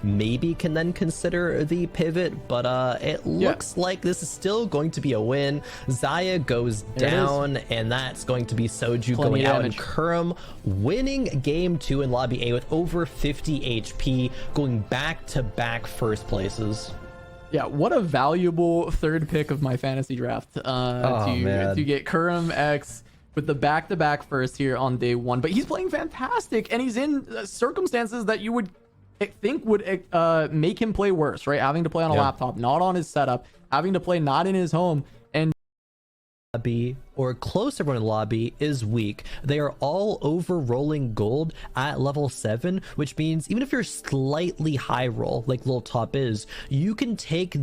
maybe can then consider the pivot, but it looks like this is still going to be a win. Xayah goes down, and that's going to be Soju going out, and Kurum winning game 2 in lobby A with over 50 HP, going back-to-back first places. Yeah, what a valuable third pick of my fantasy draft to get Kurum X with the back-to-back first here on day 1. But he's playing fantastic, and he's in circumstances that you would think would make him play worse, right? Having to play on a laptop, not on his setup, having to play not in his home, and lobby or close to everyone in lobby is weak. They are all over rolling gold at level 7, which means even if you're slightly high roll like Lil Top is, you can take a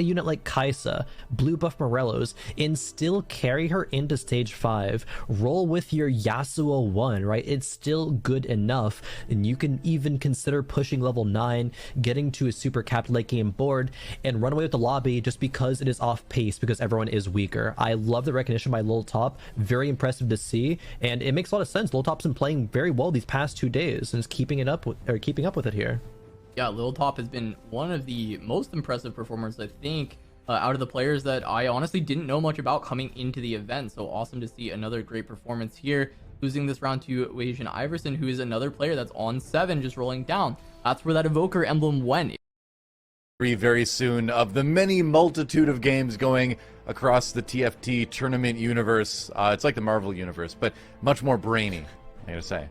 unit like Kaisa, blue buff Morellos, and still carry her into stage 5. Roll with your Yasuo 1, right? It's still good enough, and you can even consider pushing level 9, getting to a super capped late game board, and run away with the lobby just because it is off pace because everyone is weaker. I love the recognition by Lil Top. Very impressive to see, and it makes a lot of sense. Lil Top's been playing very well these past 2 days and is keeping up with it here. Yeah, Lil Top has been one of the most impressive performers, I think, out of the players that I honestly didn't know much about coming into the event. So awesome to see another great performance here. Losing this round to Asian Iverson, who is another player that's on 7, just rolling down. That's where that Evoker emblem went. Very soon of the many multitude of games going across the TFT tournament universe. It's like the Marvel universe, but much more brainy, I gotta say.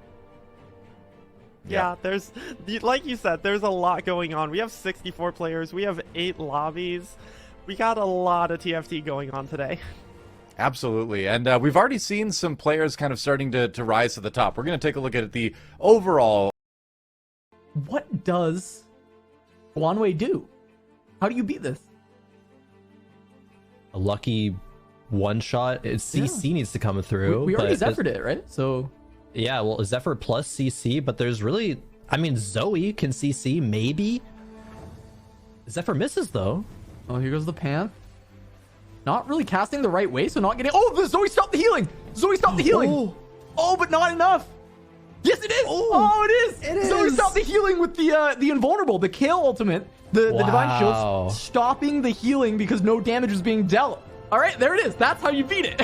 Yeah, there's, like you said, there's a lot going on. We have 64 players. We have 8 lobbies. We got a lot of TFT going on today. Absolutely, and we've already seen some players kind of starting to rise to the top. We're going to take a look at the overall. What does Wanwei do? How do you beat this? A lucky one shot. CC needs to come through. We already Zephyred it, right? So yeah, well, Zephyr plus CC, but there's really, I mean, Zoe can CC maybe. Zephyr misses though. Oh, here goes the Pan. Not really casting the right way, so not getting. Oh, the Zoe stopped the healing. Zoe stopped the healing. Oh, but not enough. Yes, it is. Oh, it is. It is. Zoe stopped the healing with the invulnerable, the Kale ultimate. The Divine Shield stopping the healing because no damage was being dealt. All right, there it is. That's how you beat it.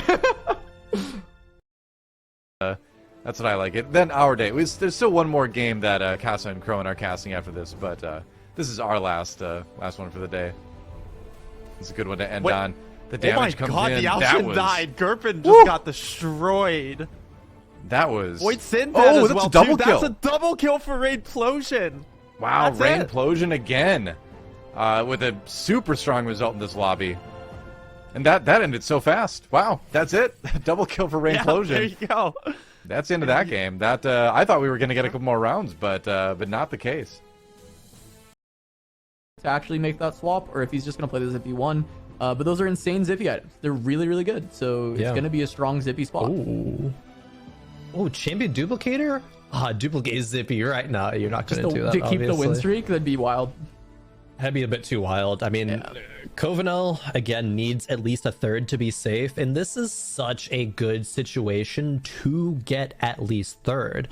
That's what I like it. Then our day. There's still one more game that Casa and Crone are casting after this, but this is our last one for the day. It's a good one to end on. The damage comes in. Oh my god, the Alshin died. Gerpin just got destroyed. That was... Void Sin that's as well, a double too. kill. That's a double kill for Rainplosion. Wow, Rainplosion again. With a super strong result in this lobby. And that ended so fast. Wow, that's it. Double kill for Rainplosion. Yeah, there you go. That's the end of that game. That I thought we were going to get a couple more rounds, but not the case. To actually make that swap, or if he's just going to play the Zippy 1. But those are insane Zippy items. They're really, really good. So it's going to be a strong Zippy spot. Oh, Champion Duplicator? Duplicate Zippy right now. You're not going to do that, to keep the win streak? That'd be wild. That'd be a bit too wild. I mean, Covenel, again, needs at least a third to be safe. And this is such a good situation to get at least third.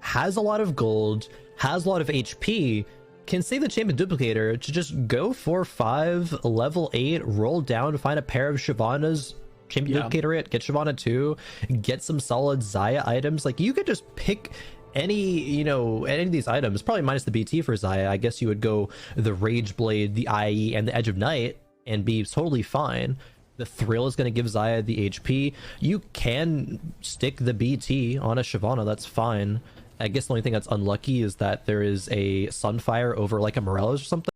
Has a lot of gold, has a lot of HP, can save the Champion Duplicator to just go 4-5, level 8, roll down to find a pair of Shyvana's, Champion Duplicator it, get Shyvana 2, get some solid Xayah items. Like, you could just pick any of these items, probably minus the BT for Xayah. I guess you would go the Rage Blade, the IE, and the Edge of Night and be totally fine. The Thrill is going to give Xayah the HP. You can stick the BT on a Shyvana, that's fine. I guess the only thing that's unlucky is that there is a Sunfire over like a Morellos or something.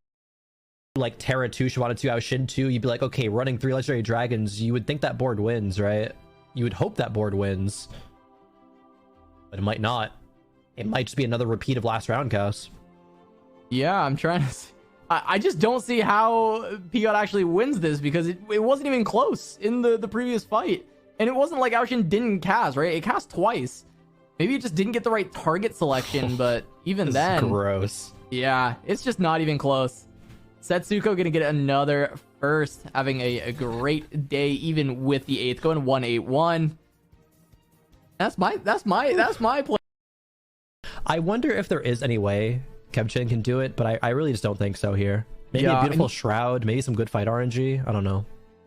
Like Terra 2, Shyvana 2, Aoshin 2, you'd be like, okay, running 3 Legendary Dragons, you would think that board wins, right? You would hope that board wins. But it might not. It might just be another repeat of last round, Chaos. Yeah, I'm trying to see. I just don't see how Pigot actually wins this, because it wasn't even close in the previous fight. And it wasn't like Aoshin didn't cast, right? It cast twice. Maybe it just didn't get the right target selection, but even then... gross. Yeah, it's just not even close. Setsuko gonna get another first, having a great day, even with the 8th, going 1-8-1. That's my play. I wonder if there is any way Kevchin can do it, but I really just don't think so here. Maybe Yeah, a beautiful Shroud, maybe some good fight RNG. I don't know.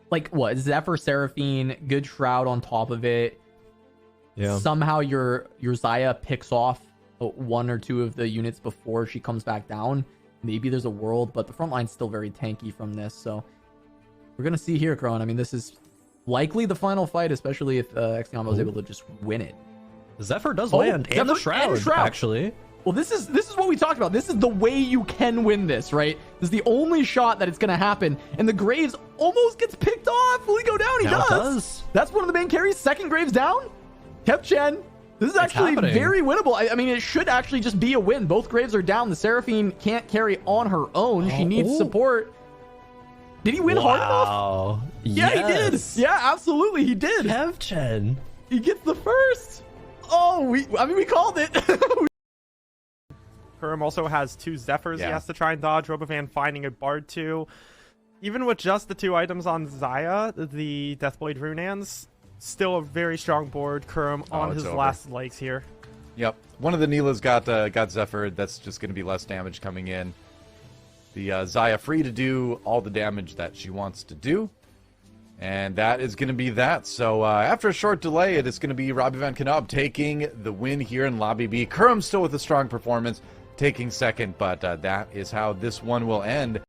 Like what? Zephyr, Seraphine, good Shroud on top of it. Yeah. Somehow your Xayah picks off one or two of the units before she comes back down. Maybe there's a world, but the front line's still very tanky from this. So we're gonna see here, Kron. I mean, this is likely the final fight, especially if Xeon is able to just win it. Zephyr does land, and the Shroud, actually. Well, this is what we talked about. This is the way you can win this, right? This is the only shot that it's going to happen. And the Graves almost gets picked off. Will he go down? He does. That's one of the main carries. Second Graves down. Kevchen. This is actually very winnable. I mean, it should actually just be a win. Both Graves are down. The Seraphine can't carry on her own. She needs support. Did he win hard enough? Yeah, he did. Yeah, absolutely, he did. Kevchen. He gets the first. Oh, we called it. Kurum also has 2 Zephyrs he has to try and dodge. Robovan finding a Bard too. Even with just the 2 items on Xayah, the Deathblade Runans, still a very strong board. Kurum on his last legs here. Yep. One of the Neela's got Zephyr. That's just going to be less damage coming in. The Xayah free to do all the damage that she wants to do. And that is going to be that. So after a short delay, it is going to be Robbie Van Knob taking the win here in Lobby B. Kurum still with a strong performance, taking second, but that is how this one will end.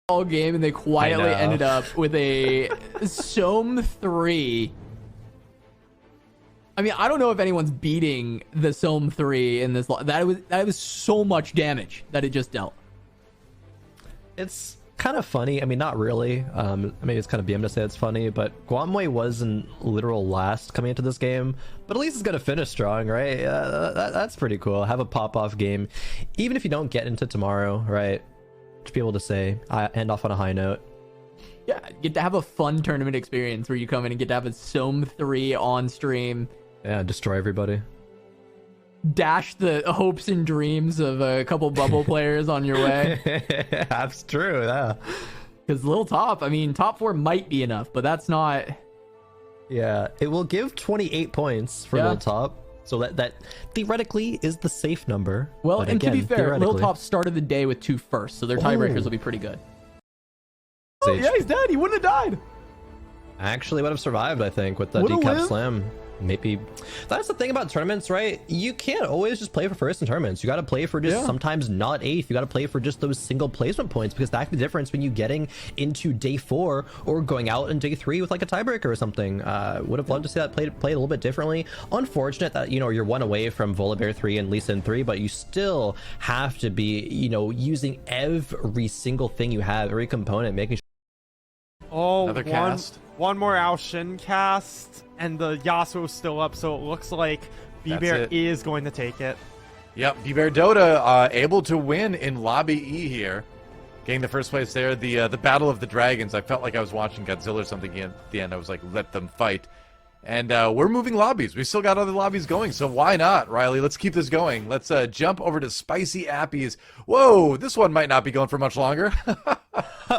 All game, and they quietly ended up with a Sohm 3. I mean, I don't know if anyone's beating the Sohm 3 in this. That was so much damage that it just dealt. It's kind of funny. I mean, not really. Maybe it's kind of BM to say it's funny, but Guamwei was in literal last coming into this game, but at least it's gonna finish strong, right? That's pretty cool. Have a pop-off game, even if you don't get into tomorrow, right? To be able to say, end off on a high note. Yeah, get to have a fun tournament experience where you come in and get to have a Sohm 3 on stream. Yeah, destroy everybody. Dash the hopes and dreams of a couple bubble players on your way. That's true, yeah. Because Lil Top, I mean, top 4 might be enough, but that's not... Yeah, it will give 28 points for Lil Top. So that theoretically is the safe number. Well, and again, to be fair, Lil Top started the day with 2 firsts, so their tiebreakers will be pretty good. Oh, yeah, he's dead. He wouldn't have died. Actually would have survived, I think, with the decap slam. Maybe that's the thing about tournaments, right? You can't always just play for first in tournaments. You got to play for just sometimes not 8th. You got to play for just those single placement points, because that's the difference when you getting into day 4 or going out in day 3 with like a tiebreaker or something. Would have loved to see that played a little bit differently. Unfortunate that, you know, you're one away from Volibear 3 and Lee Sin 3, but you still have to be, you know, using every single thing you have, every component, making sure. Oh, another cast. One more Ao Shin cast, and the Yasuo's still up, so it looks like B-Bear is going to take it. Yep, B-Bear Dota able to win in Lobby E here. Getting the first place there. The Battle of the Dragons. I felt like I was watching Godzilla or something at the end. I was like, let them fight. And we're moving lobbies. We still got other lobbies going, so why not, Riley? Let's keep this going. Let's jump over to Spicy Appies. Whoa, this one might not be going for much longer.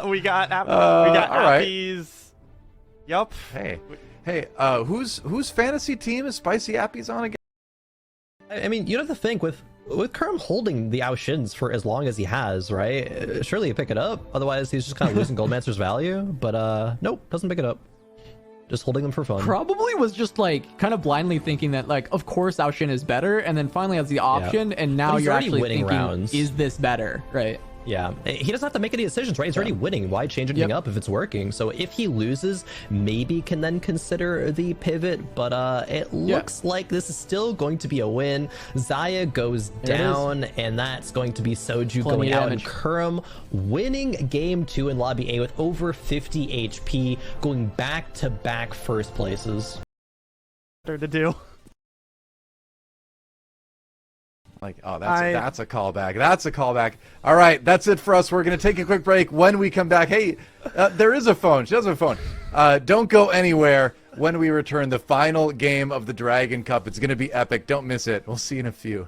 we got Appies. Right. Yup. Hey, whose fantasy team is Spicy Appies on again? I mean, you have to think with Kurum holding the Ao Shins for as long as he has, right? Surely you pick it up. Otherwise, he's just kind of losing Goldmancer's value. But nope, doesn't pick it up. Just holding them for fun. Probably was just like kind of blindly thinking that like, of course Ao Shin is better, and then finally has the option, and now you're actually thinking, is this better, right? Yeah, he doesn't have to make any decisions, right? He's already winning. Why change anything up if it's working? So if he loses, maybe can then consider the pivot, but it looks like this is still going to be a win. Xayah goes down, and that's going to be Soju going out, and Kurum winning game 2 in Lobby A with over 50 HP, going back-to-back first places. Better to do. Like, oh, that's a callback. That's a callback. All right, that's it for us. We're going to take a quick break. When we come back, hey, there is a phone. She does have a phone. Don't go anywhere. When we return, the final game of the Dragon Cup. It's going to be epic. Don't miss it. We'll see you in a few.